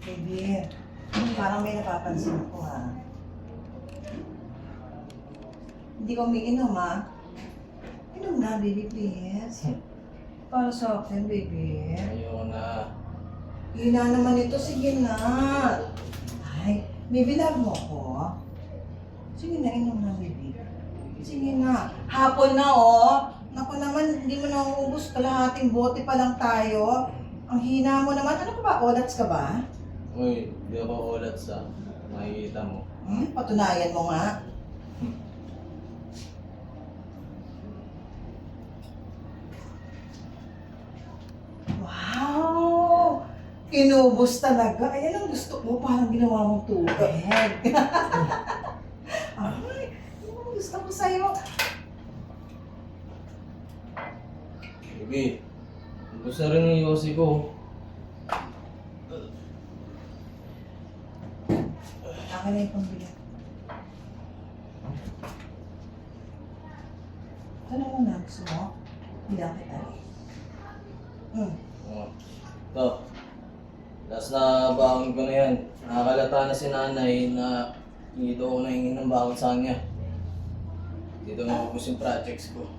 Baby, parang may napapansin ko ha. Hindi ka umiinom ha. Inom na, baby, please. Para sa akin, baby. Ayoko na. Hina naman ito, sige na. Ay, baby, love mo ko. Sige na, inom na, baby. Sige na. Hapon na, oh. Naku naman, hindi mo na uubos. Kalahating bote pa lang tayo. Ang hina mo naman. Ano ka ba? Olats ka ba? Uy, di ako ulat sa makikita mo. Patunayan mo nga. Wow! Inubos talaga. Ayan ang gusto ko. Parang ginawa mong tubig. Ay, yun ang gusto ko sa'yo. Baby, gusto rin yung yosi ko. Akin na yung pambili. Ano mo na? Gusto mo? Bilang kita. Oh. Ito. Last na baon ko na yan. Nakakalata na si nanay na dito ako nahingin ng baon sa kanya. Dito na ubus yung projects ko.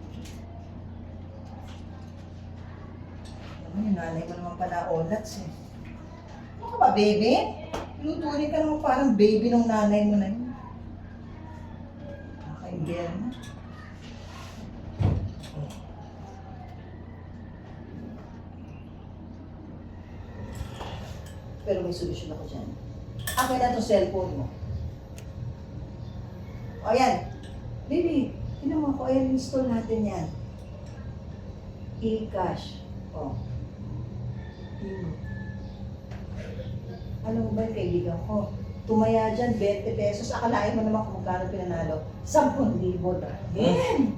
Yung nanay mo naman pala olats eh. Ano ka ba, baby? Lutunin ka naman parang baby ng nanay mo na yun. Nakaibiyan na. Pero may solusyon ako dyan. Akin na itong cellphone mo. O yan. Baby, tinan mo ako. Ayan, install natin yan. E-cash. O. Yun. Alam mo ba yung kaibigan ko? Tumaya dyan, 20 pesos. Akalain mo naman kung magkano pinanalo. 10,000 na. Yan!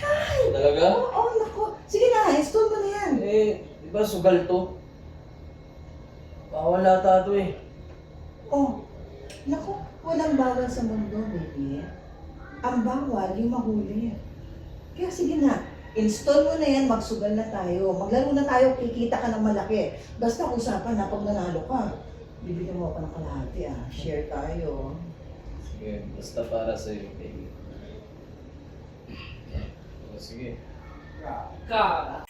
Ay! Talaga? Oo, naku. Sige na, install mo na yan. Eh, di ba sugal to? Bawal ata to eh. Oh, naku. Walang bawal sa mundo, baby. Ang bawal, yung mahuli. Kaya sige na. Install mo na yan, magsugal na tayo. Maglaro na tayo, kikita ka ng malaki. Basta usapan na pag nanalo ka. Bibigyan mo ako ng kalahati ah. Share tayo. Sige, basta para sa'yo, baby. Sige. God.